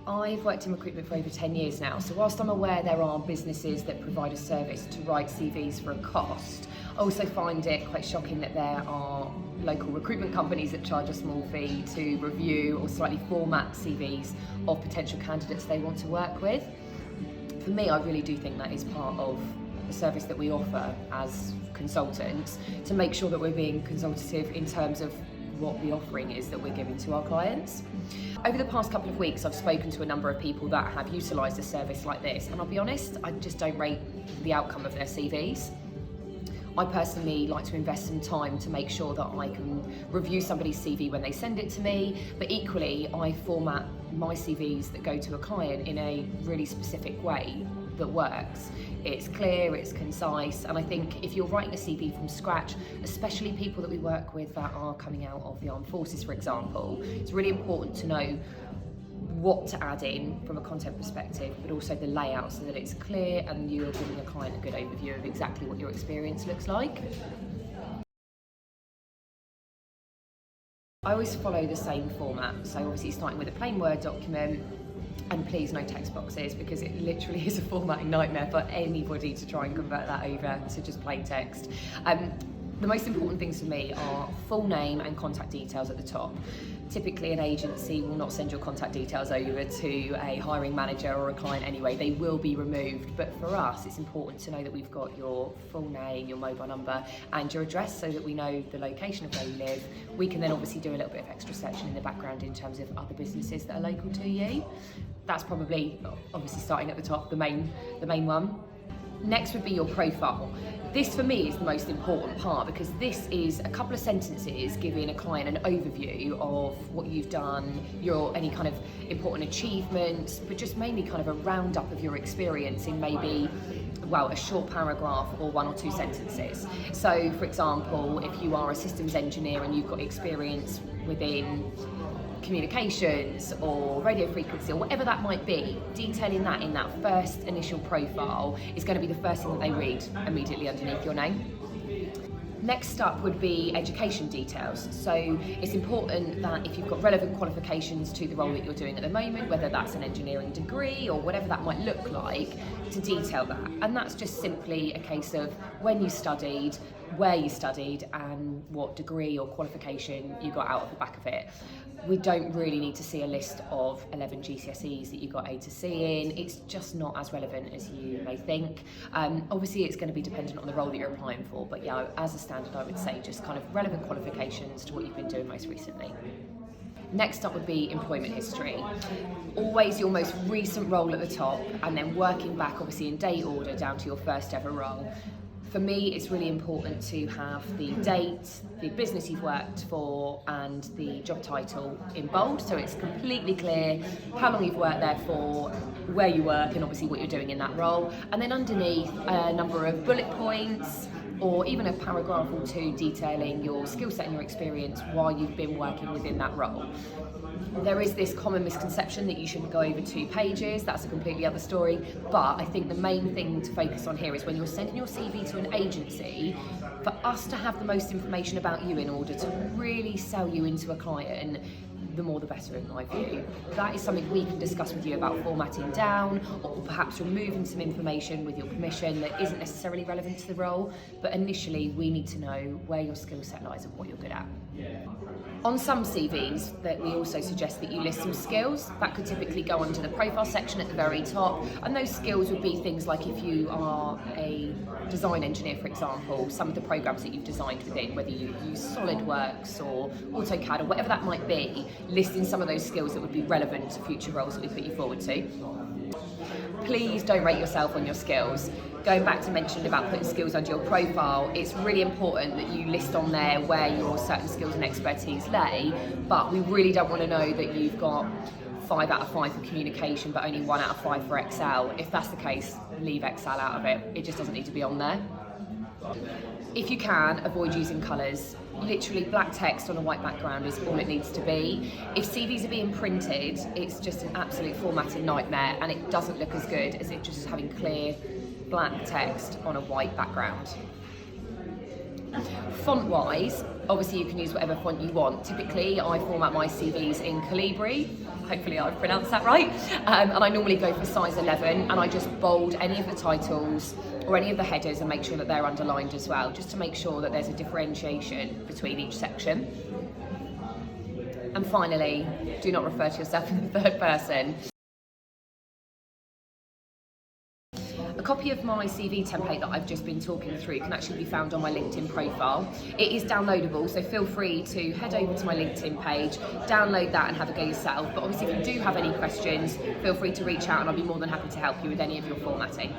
I've worked in recruitment for over 10 years now, so whilst I'm aware there are businesses that provide a service to write CVs for a cost, I also find it quite shocking that there are local recruitment companies that charge a small fee to review or slightly format CVs of potential candidates they want to work with. For me, I really do think that is part of the service that we offer as consultants, to make sure that we're being consultative in terms of what the offering is that we're giving to our clients. Over the past couple of weeks, I've spoken to a number of people that have utilised a service like this, and I'll be honest, I just don't rate the outcome of their CVs. I personally like to invest some time to make sure that I can review somebody's CV when they send it to me, but equally I format my CVs that go to a client in a really specific way that works. It's clear, it's concise, and I think if you're writing a CV from scratch, especially people that we work with that are coming out of the armed forces, for example, it's really important to know what to add in from a content perspective, but also the layout so that it's clear and you're giving a client a good overview of exactly what your experience looks like. I always follow the same format, so obviously starting with a plain Word document, and please no text boxes, because it literally is a formatting nightmare for anybody to try and convert that over to just plain text. The most important things for me are full name and contact details at the top. Typically an agency will not send your contact details over to a hiring manager or a client anyway, they will be removed, but for us it's important to know that we've got your full name, your mobile number and your address so that we know the location of where you live. We can then obviously do a little bit of extra searching in the background in terms of other businesses that are local to you. That's probably, obviously starting at the top, the main one. Next would be your profile. This for me is the most important part, because this is a couple of sentences giving a client an overview of what you've done, any kind of important achievements, but just mainly kind of a roundup of your experience in maybe, well, a short paragraph or 1 or 2 sentences. So for example, if you are a systems engineer and you've got experience within communications or radio frequency or whatever that might be, detailing that in that first initial profile is going to be the first thing that they read immediately underneath your name. Next up would be education details. So it's important that if you've got relevant qualifications to the role that you're doing at the moment, whether that's an engineering degree or whatever that might look like, to detail that. And that's just simply a case of when you studied, where you studied and what degree or qualification you got out of the back of it. We don't really need to see a list of 11 GCSEs that you got A to C in. It's just not as relevant as you may think. Obviously it's going to be dependent on the role that you're applying for, but yeah, as a standard I would say just kind of relevant qualifications to what you've been doing most recently. Next up would be employment history. Always your most recent role at the top, and then working back obviously in date order down to your first ever role. For me, it's really important to have the date, the business you've worked for, and the job title in bold, so it's completely clear how long you've worked there for, where you work, and obviously what you're doing in that role. And then underneath, a number of bullet points, or even a paragraph or 2 detailing your skill set and your experience while you've been working within that role. There is this common misconception that you shouldn't go over 2 pages. That's a completely other story, but I think the main thing to focus on here is when you're sending your CV to an agency, for us to have the most information about you in order to really sell you into a client, the more the better in my view. That is something we can discuss with you about formatting down, or perhaps removing some information with your permission that isn't necessarily relevant to the role, but initially we need to know where your skill set lies and what you're good at. On some CVs, that we also suggest that you list some skills. That could typically go under the profile section at the very top, and those skills would be things like if you are a design engineer, for example, some of the programs that you've designed within, whether you use SolidWorks or AutoCAD or whatever that might be, listing some of those skills that would be relevant to future roles that we put you forward to. Please don't rate yourself on your skills. Going back to mentioning about putting skills under your profile, it's really important that you list on there where your certain skills and expertise lay, but we really don't want to know that you've got 5 out of 5 for communication but only 1 out of 5 for Excel. If that's the case, leave Excel out of it. It just doesn't need to be on there. If you can, avoid using colours. Literally black text on a white background is all it needs to be. If CVs are being printed, it's just an absolute formatting nightmare, and it doesn't look as good as it just having clear black text on a white background. Font wise, obviously you can use whatever font you want. Typically I format my CVs in Calibri, hopefully I've pronounced that right, and I normally go for size 11, and I just bold any of the titles or any of the headers and make sure that they're underlined as well, just to make sure that there's a differentiation between each section. And finally, do not refer to yourself in the third person. A copy of my CV template that I've just been talking through can actually be found on my LinkedIn profile. It is downloadable, so feel free to head over to my LinkedIn page, download that and have a go yourself. But obviously if you do have any questions, feel free to reach out and I'll be more than happy to help you with any of your formatting.